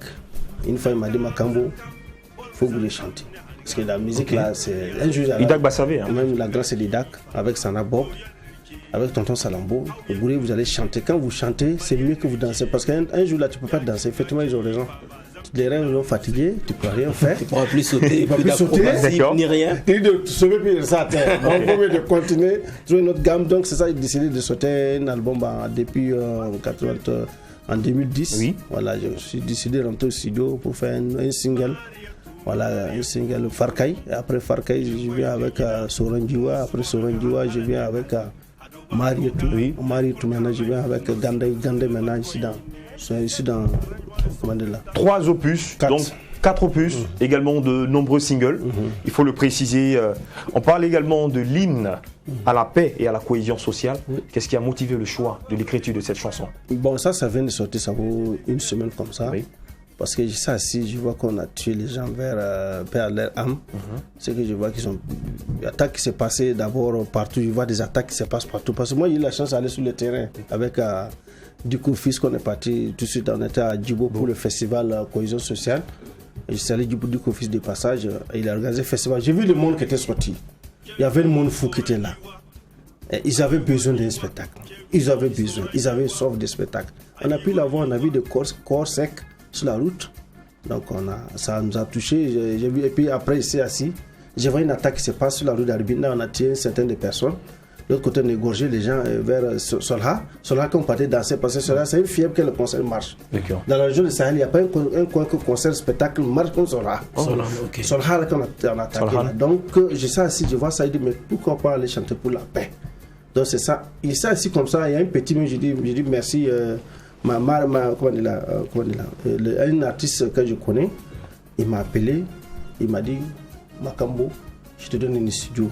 une fois il m'a dit Makambo, il faut que vous les chantez. Parce que la musique là, c'est un jour. Idak Bassavé. Hein. Même la grâce de l'Idak, avec Sana Bob, avec Tonton Salambo, vous allez chanter. Quand vous chantez, c'est mieux que vous dansez. Parce qu'un jour là, tu ne peux pas danser. Effectivement, ils ont raison. Les reins sont fatigués, tu ne peux rien faire. Tu ne pourras plus sauter, ni rien. Tu de sauver puis ça à terre. On promet de continuer, trouver notre gamme. Donc c'est ça, il a décidé de sauter un album depuis en 2010. Oui. Voilà, je suis décidé de rentrer au studio pour faire un single. Voilà, un single Farkai. Et après Farkai, je viens avec Soranjiwa. Après Soranjiwa, je viens avec Marietou. Oui. Marietou, maintenant, je viens avec Gandé maintenant, ici dans comment dire là. 3 opus, donc 4 opus, également de nombreux singles. Il faut le préciser. On parle également de l'hymne à la paix et à la cohésion sociale. Qu'est-ce qui a motivé le choix de l'écriture de cette chanson? Bon, ça vient de sortir, ça vaut une semaine comme ça. Oui. Parce que ça, si je vois qu'on a tué les gens vers leur âme, c'est que je vois qu'ils ont des attaques qui s'est passées d'abord partout. Je vois des attaques qui se passent partout. Parce que moi, j'ai eu la chance d'aller sur le terrain avec Duko Fils, qu'on est parti tout de suite. On était à Djibo pour le festival Cohésion Sociale. Et je suis allé Duko Fils de passage. Et il a organisé le festival. J'ai vu le monde qui était sorti. Il y avait le monde fou qui était là. Et ils avaient besoin d'un spectacle. Ils avaient soif de spectacle. On a pu l'avoir, on a vu des corps secs sur la route. Donc ça nous a touché. J'ai vu, et puis après, ici assis, j'ai vu une attaque qui se passe sur la rue d'Arbina. On a tué certaines personnes. De l'autre côté, on a égorgé les gens vers Solha. Solha, qu'on partait danser, parce que Solha, c'est une fièvre que le concert marche. D'accord. Dans la région de Sahel, il n'y a pas un coin que concert, spectacle marche comme Solha. Solha, qu'on a attaqué. Là. Donc, je sais assis, je vois ça, je dis, mais pourquoi pas aller chanter pour la paix? Donc, c'est ça. Il s'est assis comme ça, il y a un petit, mais je dis merci. Un artiste que je connais, il m'a appelé, il m'a dit, Makambo, je te donne un studio.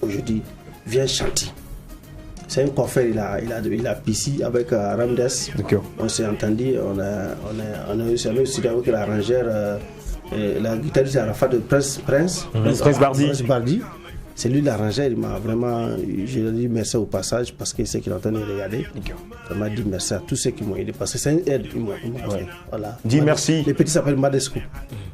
Aujourd'hui, viens chanter. C'est un confrère, il a pissé avec Ramdes. On s'est entendu, on a eu un studio avec l'arrangeur, la guitariste Arafat de Prince Bardi. C'est lui l'arrangeur, il m'a vraiment, je lui ai dit merci au passage parce que c'est qu'il est en train de regarder. Il m'a dit merci à tous ceux qui m'ont aidé parce que c'est une aide. Voilà. Dis merci. Le petit s'appelle Madesco.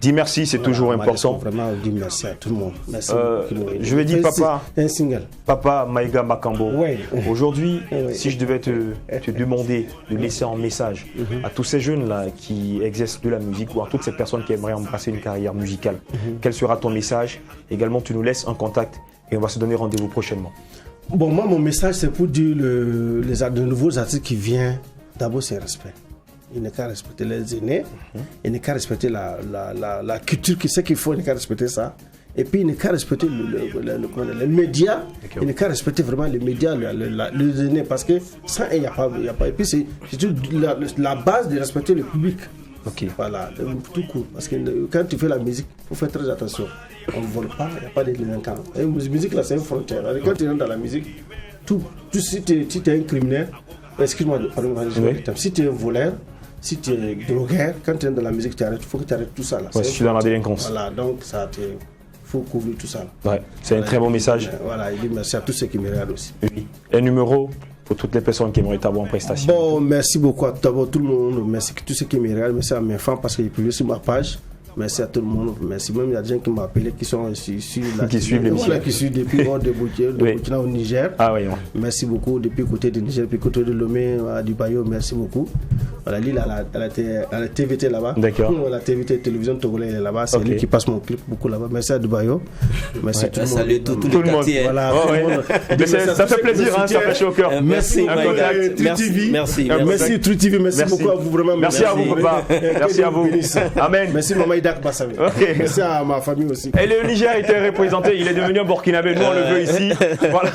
Dis merci, c'est toujours important. Vraiment, dis merci à tout le monde. Merci qui m'ont aidé. Je vais dire papa. Un single. Papa Maïga Makambo. Ouais. Aujourd'hui, si je devais te demander de laisser un message à tous ces jeunes là qui exercent de la musique ou à toutes ces personnes qui aimeraient embrasser une carrière musicale, quel sera ton message? Également, tu nous laisses un contact. Et on va se donner rendez-vous prochainement. Bon, moi, mon message, c'est pour dire de nouveaux artistes qui viennent, d'abord, c'est respect. Il n'est qu'à respecter les aînés, il n'est qu'à respecter la culture, ce qu'il faut, il n'est qu'à respecter ça. Et puis, il n'est qu'à respecter les médias, il n'est qu'à respecter vraiment les médias, les aînés, parce que ça, il n'y a pas. Et puis, c'est la base de respecter le public. Voilà, tout court. Parce que quand tu fais la musique, il faut faire très attention. On ne vole pas, il n'y a pas de délinquants. La musique, là, c'est une frontière. Quand tu rentres dans la musique, si tu es un criminel, excuse-moi, si tu es un voleur, si tu es drogueur, quand tu rentres dans la musique, il faut que tu arrêtes tout ça. Là. Ouais, si tu es dans la délinquance. Voilà, donc il faut couvrir tout ça. Ouais, c'est un très bon message. Voilà, il dit merci à tous ceux qui me regardent aussi. Oui. Un numéro pour toutes les personnes qui aimeraient t'avoir en prestation. Bon, merci beaucoup à tout le monde. Merci à tous ceux qui me regardent. Merci à mes fans parce qu'ils publient sur ma page. Merci à tout le monde. Merci. Même il y a des gens qui m'ont appelé qui sont ici, qui suivent l'émission. Qui suivent depuis de Burkina au Niger. Ah oui. Merci beaucoup. Depuis côté du Niger, depuis côté de Lomé, à Dubaïo, merci beaucoup. Voilà, Lille à la TVT là-bas. D'accord. La TVT, télévision togolaise là-bas. C'est lui qui passe mon clip beaucoup là-bas. Merci à Dubaïo. Merci tout le monde. Salut tout le monde. Voilà. Ça fait plaisir, ça fait chaud au cœur. Merci. Merci. Merci True TV. Merci beaucoup à vous vraiment. Merci à vous papa. Merci à vous. Amen. Merci Maman Idak Bassavé. Merci à ma famille aussi. Et le Niger était représenté, il est devenu un Burkinabé, nous on le veut ici. Voilà.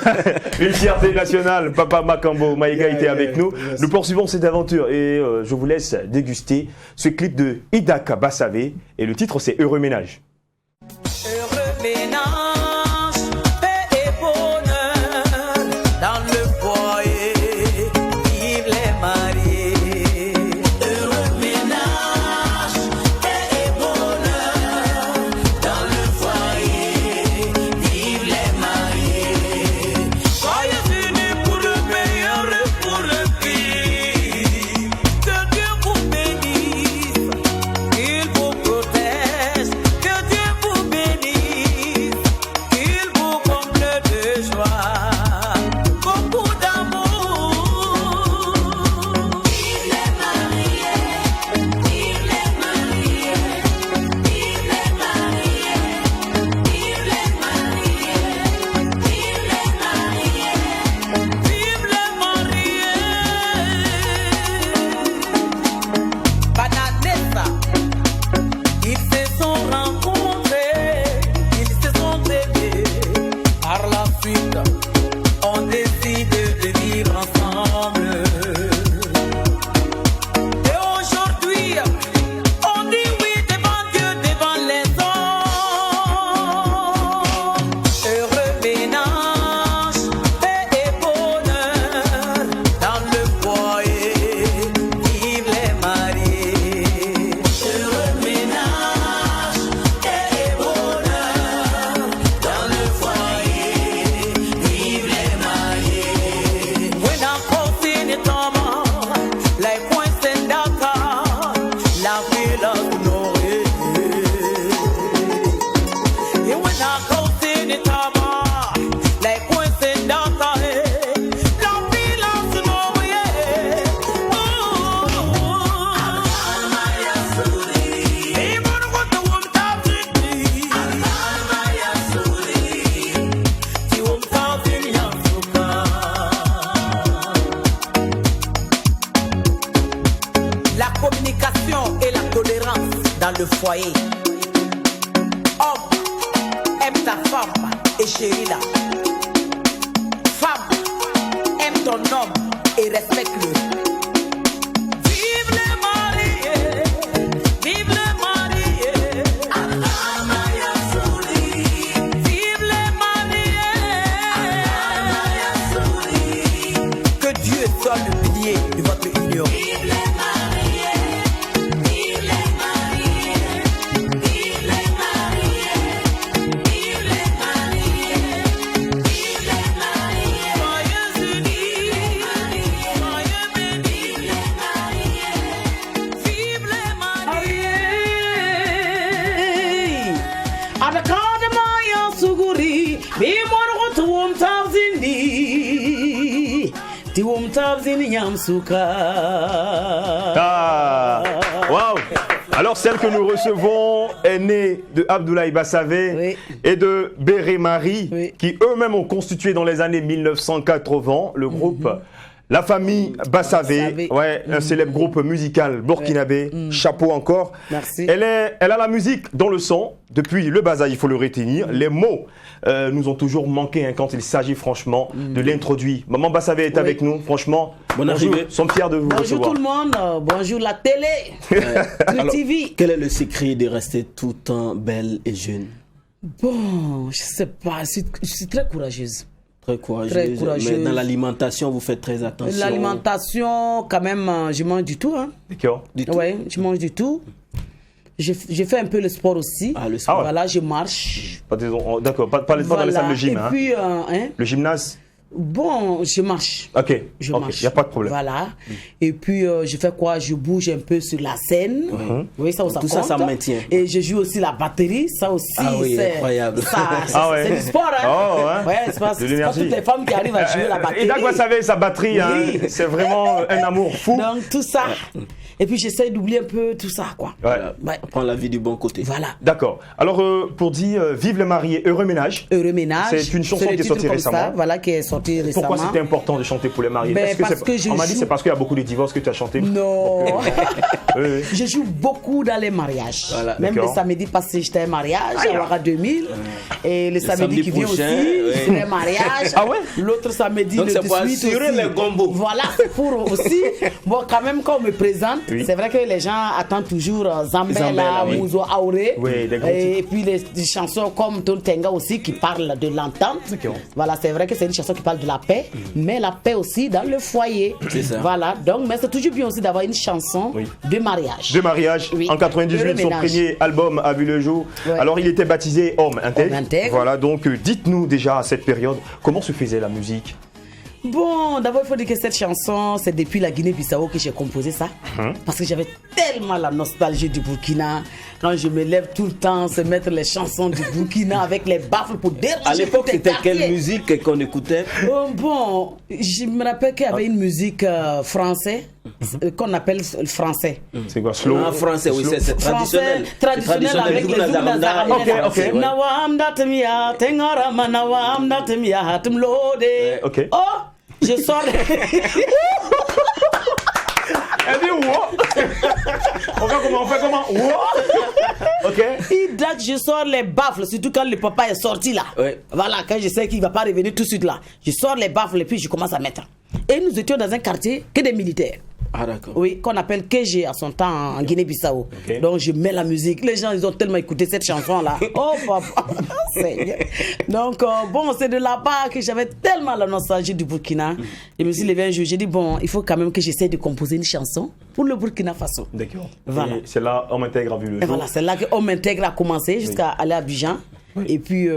Une fierté nationale, Papa Makambo Maïga était avec nous. Nous poursuivons cette aventure et je vous laisse déguster ce clip de Idaka Bassavé et le titre c'est Heureux Ménage. Heureux ménage, paix et bonheur dans le foyer, vive les mariés. Heureux ménage, paix et bonheur dans le foyer, vive les mariés. Soyez unis pour le meilleur et pour le pire. Que Dieu vous bénisse, qu'il vous protège. Que Dieu vous bénisse. dans le foyer. Homme, aime ta femme et chérie-la. Femme, aime ton homme et respecte-le. Vive les mariés, vive les mariés. Vive les mariés. Que Dieu soit le pilier de votre union. Vive les mariés, vive les mariés, vive les mariés, vive les mariés, vive les mariés. Soyez unis, soyez bénis, vive les mariés. Adakada maya suguri, be morgoto wom tavzindi. Ah, waouh. Alors celle que nous recevons est née de Abdoulaye Bassavé et de Béré Marie, qui eux-mêmes ont constitué dans les années 1980 le groupe La Famille Bassavé, un célèbre groupe musical burkinabé. Chapeau encore. Merci. Elle a la musique dans le sang depuis le bas âge, il faut le retenir. Les mots nous ont toujours manqué quand il s'agit franchement de l'introduit. Maman Bassavé est avec nous, franchement. Bonne arrivée. Nous sommes fiers de vous Bonjour recevoir. tout le monde, bonjour la télé, le TV. Quel est le secret de rester tout le temps belle et jeune? Bon, je sais pas, je suis très courageuse. Très courageuse. Mais dans l'alimentation, vous faites très attention. L'alimentation, quand même, je mange du tout. Hein. D'accord. Oui, je mange du tout. Je fais un peu le sport aussi. Ah, le sport. Voilà, je marche. D'accord, pas dans les salles de gym. Et puis, le gymnase. Bon, je marche. Ok, je marche. Il n'y a pas de problème. Voilà. Et puis, je fais quoi? Je bouge un peu sur la scène. Oui, ça Tout ça, ça maintient. Et je joue aussi la batterie. Ça aussi, c'est incroyable. C'est du sport. Hein? Oh, ouais. Ouais, c'est pas toutes les femmes qui arrivent à jouer la batterie. Et là, vous savez, sa batterie, Oui. c'est vraiment un amour fou. Donc, tout ça. Et puis, j'essaie d'oublier un peu tout ça, quoi. Ouais. Prendre la vie du bon côté. Voilà. D'accord. Alors, pour dire Vive les mariés, heureux ménage. Heureux ménage. C'est une chanson qui est sortie récemment. Ça, voilà, qui est sortie récemment. Pourquoi c'était important de chanter pour les mariés? On m'a dit c'est parce qu'il y a beaucoup de divorces que tu as chanté. Non. Oui. Je joue beaucoup dans les mariages. Voilà. Même le samedi passé, j'étais à un mariage à Ouara 2000. Et le samedi qui vient aussi, c'est un mariage. Ah ouais? L'autre samedi, donc le 18 aussi. les gombos. Voilà, c'est pour aussi. Bon, quand même, quand on me présente, c'est vrai que les gens attendent toujours Zambela, Mouzo Auré. Et puis les chansons comme Tontenga aussi qui parlent de l'entente. Voilà, c'est vrai que c'est une chanson qui parle de la paix, mais la paix aussi dans le foyer. C'est ça. Voilà, donc, mais c'est toujours bien aussi d'avoir une chanson de mariage. De mariage. En 98, son premier album a vu le jour. Alors, il était baptisé Homme Intègre. Voilà, donc dites-nous déjà à cette période, comment se faisait la musique? Bon, d'abord, il faut dire que cette chanson, c'est depuis la Guinée-Bissau que j'ai composé ça. Parce que j'avais tellement la nostalgie du Burkina. Quand je me lève tout le temps, se mettre les chansons du Burkina avec les baffles pour déranger. À l'époque, c'était quelle musique qu'on écoutait? Bon, je me rappelle qu'il y avait une musique française qu'on appelle français. C'est quoi, slow? Ah, français, oui, c'est traditionnel. Traditionnel avec les Zougla. Ok. Oh, je sors. Elle dit wow. On fait comment? Wow. Ok. Il date, je sors les baffles, surtout quand le papa est sorti là. Voilà, quand je sais qu'il ne va pas revenir tout de suite là. Je sors les baffles et puis je commence à mettre. Et nous étions dans un quartier que des militaires. Ah d'accord. Oui, qu'on appelle KG à son temps en Guinée-Bissau. Donc je mets la musique. Les gens, ils ont tellement écouté cette chanson-là. Oh papa, donc bon, c'est de là-bas que j'avais tellement la nostalgie du Burkina. Je me suis levé un jour, j'ai dit bon, il faut quand même que j'essaie de composer une chanson pour le Burkina Faso. D'accord. Voilà. C'est là Homme Intègre a vu le jour. Voilà, c'est là que Homme Intègre a commencé jusqu'à aller à Abidjan. Et puis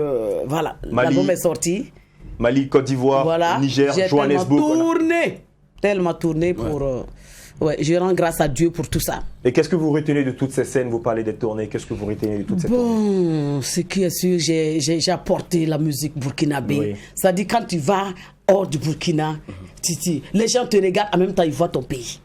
voilà, l'album est sorti. Mali, Côte d'Ivoire, Niger, Johannesburg. Tellement tourné pour... je rends grâce à Dieu pour tout ça. Et qu'est-ce que vous retenez de toutes ces scènes? Vous parlez des tournées. Qu'est-ce que vous retenez de toutes ces tournées? Bon, ce qui est sûr, j'ai apporté la musique burkinabé. C'est-à-dire quand tu vas hors du Burkina, les gens te regardent, en même temps ils voient ton pays.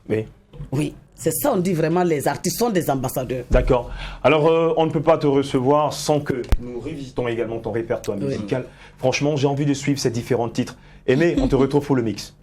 Oui. C'est ça, on dit vraiment, les artistes sont des ambassadeurs. D'accord. Alors, on ne peut pas te recevoir sans que nous révisitons également ton répertoire musical. Franchement, j'ai envie de suivre ces différents titres. Aimé, on te retrouve pour le mix.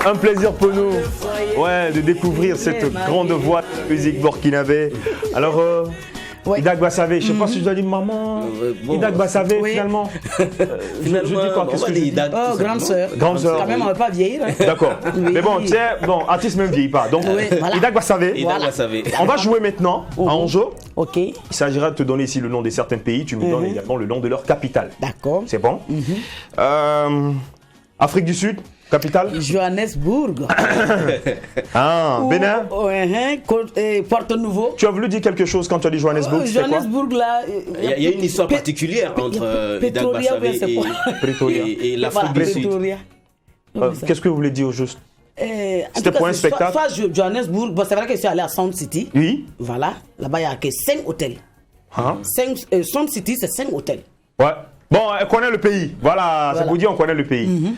un plaisir pour nous de découvrir cette grande voix de musique burkinabé. Alors, Idak Bassavé, je ne sais pas si je dois dire maman. Idak Bassavé, finalement. Je dis quoi? Qu'est-ce que je dis? Grande sœur. Grande sœur. Quand même, on ne va pas vieillir. D'accord. Mais bon, tu sais, artiste même vieillit pas. Donc, Idak Bassavé. On va jouer maintenant en jeu. Ok. Il s'agira de te donner ici le nom de certains pays. Tu me donnes également le nom de leur capitale. D'accord. C'est bon? Afrique du Sud. Capitale? Johannesburg. Bénin? Porto-Nouveau. Tu as voulu dire quelque chose quand tu as dit Johannesburg? Johannesburg, là. Il y a une histoire particulière entre Idak Bassavé et l'Afrique du Sud. Qu'est-ce que vous voulez dire au juste? C'était pour un spectacle? Soit Johannesburg, c'est vrai que je suis allé à Sound City. Oui. Voilà. Là-bas, il n'y a que 5 hôtels. Sound City, c'est 5 hôtels. Ouais. Bon, on connaît le pays. Voilà. C'est pour dire on connaît le pays.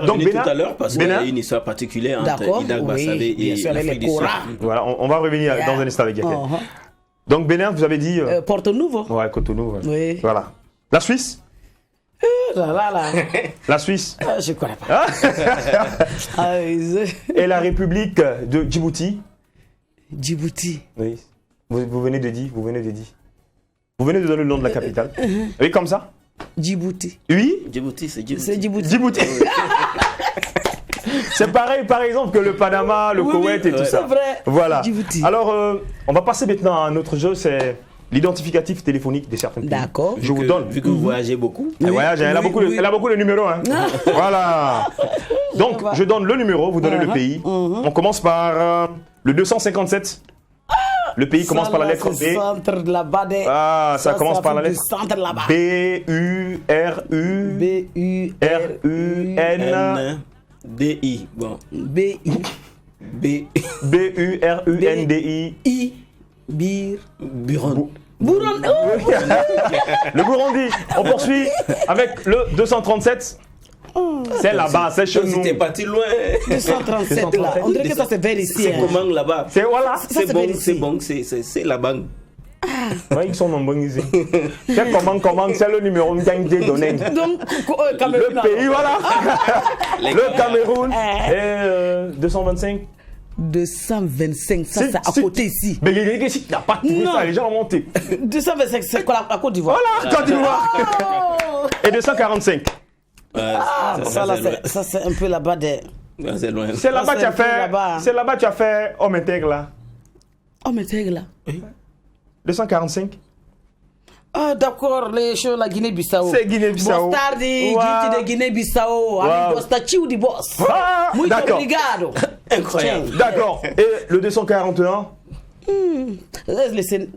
Donc Bénin, tout à l'heure, parce qu'il y a une histoire particulière entre Idak Bassavé et l'Afrique du Sud. Voilà, on va revenir dans un instant avec Yakel. Donc Bénin, vous avez dit... Porto-Nouveau. Ouais, Cotonou. Oui. Voilà. La Suisse? La Suisse? Je ne connais pas. Et la République de Djibouti? Djibouti. Oui. Vous venez de dire. Vous venez de donner le nom de la capitale. Oui, comme ça? Djibouti. Oui? Djibouti, c'est Djibouti. C'est Djibouti. Djibouti. C'est pareil, par exemple, que le Panama, le Koweït et tout ça. C'est vrai. Voilà. Djibouti. Alors, on va passer maintenant à un autre jeu, c'est l'identificatif téléphonique de certains pays. D'accord. Je vous donne. Vu que vous voyagez beaucoup. Elle voyage, elle a beaucoup de numéros. Hein. Voilà. Donc, je donne le numéro, vous donnez le pays. On commence par le 257. Le pays commence par la lettre B. Centre de la Bade. Ah, ça commence par la lettre centre de la Bade. B-U-R-U-N-D-I. Bon. B-U-R-U-N-D-I. Burundi. Burundi. Le Burundi. On poursuit avec le 237. C'est là-bas, c'est chez nous. C'était parti loin. 237 là. On dirait que ça c'est vers ici. C'est comment là-bas? C'est voilà. C'est bon, c'est la banque. Ouais, ils sont nombreux ici. C'est comment, c'est le numéro que j'ai donné. Donc, le pays, voilà. Le Cameroun. Et 225. 225, ça c'est à côté ici. Mais il n'y a pas trouvé ça, les gens ont monté. 225, c'est quoi la Côte d'Ivoire? Voilà, Côte d'Ivoire. Et 245. Ça c'est un peu là-bas de... C'est loin. C'est là-bas tu as fait. C'est là-bas tu as fait Homme intègre là. Homme intègre là. 245. Ah d'accord, les choses la Guinée-Bissau. C'est Guinée-Bissau. Bostardi, Guinée de Guinée-Bissau. Avec Bostachiou du boss. Muito obrigado. Incroyable. D'accord. Et le 241?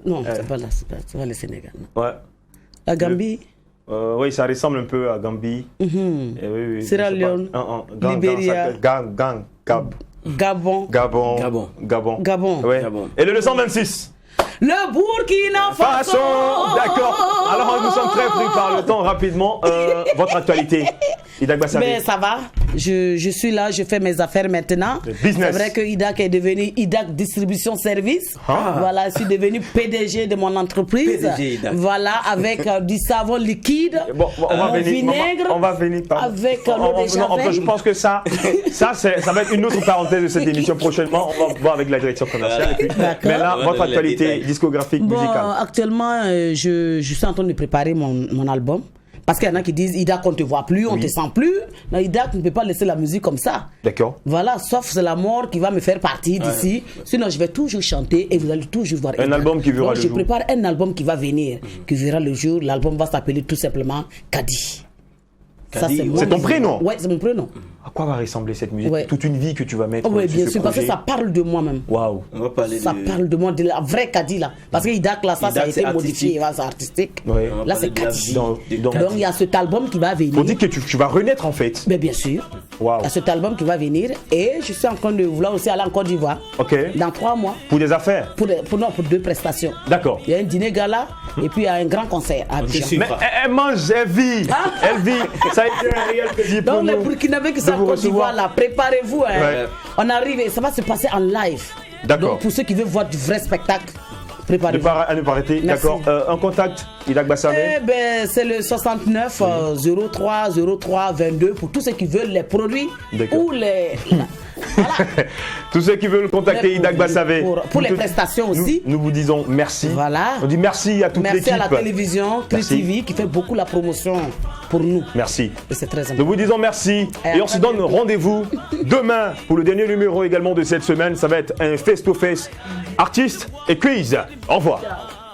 Non, c'est pas le Sénégal. Ouais. La Gambie. Oui, ça ressemble un peu à Gambie. Oui. Sierra Leone. Libéria. Gabon. Ouais. Et le 226? Le Burkina Faso. D'accord. Alors nous sommes très pris par le temps rapidement. Votre actualité, Idak Bassavé. Mais ça va. Je suis là, je fais mes affaires maintenant. C'est vrai que Idak est devenu Idak Distribution Service. Voilà, je suis devenu PDG de mon entreprise. PDG, voilà, avec du savon liquide, vinaigre. On va venir par avec l'eau de javel. Je pense que ça va être une autre parenthèse de cette émission prochainement. On va voir avec la direction commerciale. Mais là, votre actualité discographique, musicale. Actuellement, je suis en train de préparer mon album. Parce qu'il y en a qui disent Idak, on ne te voit plus, on ne te sent plus. Non, Idak ne peut pas laisser la musique comme ça. D'accord. Voilà, sauf c'est la mort qui va me faire partir d'ici. Sinon, je vais toujours chanter et vous allez toujours voir un album qui verra le jour. Je prépare un album qui va venir, qui verra le jour. L'album va s'appeler tout simplement Kadi. C'est ton prénom? Ouais, c'est mon prénom. À quoi va ressembler cette musique? Toute une vie que tu vas mettre. Oui, bien sûr, parce que ça parle de moi-même. Waouh. Ça parle de moi, de la vraie Kadi là. Parce que Idak là, ça a été modifié, c'est artistique. Ouais. Là, c'est Kadi. Donc, il y a cet album qui va venir. On dit que tu vas renaître en fait. Mais bien sûr. Waouh. Il y a cet album qui va venir et je suis en train de vouloir aussi aller en Côte d'Ivoire. Ok. Dans 3 mois. Pour des affaires? Pour 2 prestations. D'accord. Il y a un dîner gala et puis il y a un grand concert à Abidjan. Mais elle mange, elle vit. Elle vit. Ça a été un réel plaisir pour nous. Donc les Burkinabés qui sont en Côte d'Ivoire là, préparez-vous. Hein. Ouais. On arrive et ça va se passer en live. D'accord. Donc pour ceux qui veulent voir du vrai spectacle, préparez-vous. À ne pas arrêter. D'accord. Un contact, Idak Bassavé? C'est le 69 03 03 22 pour tous ceux qui veulent les produits ou Voilà. Tous ceux qui veulent contacter Idak Bassavé. Pour les prestations aussi. Nous vous disons merci. Voilà. On dit merci à toute l'équipe. Merci à la télévision, Chris TV, qui fait beaucoup la promotion pour nous. Merci. Et c'est très important. Nous vous disons merci. Et on se donne rendez-vous demain pour le dernier numéro également de cette semaine. Ça va être un face-to-face artiste et quiz. Au revoir.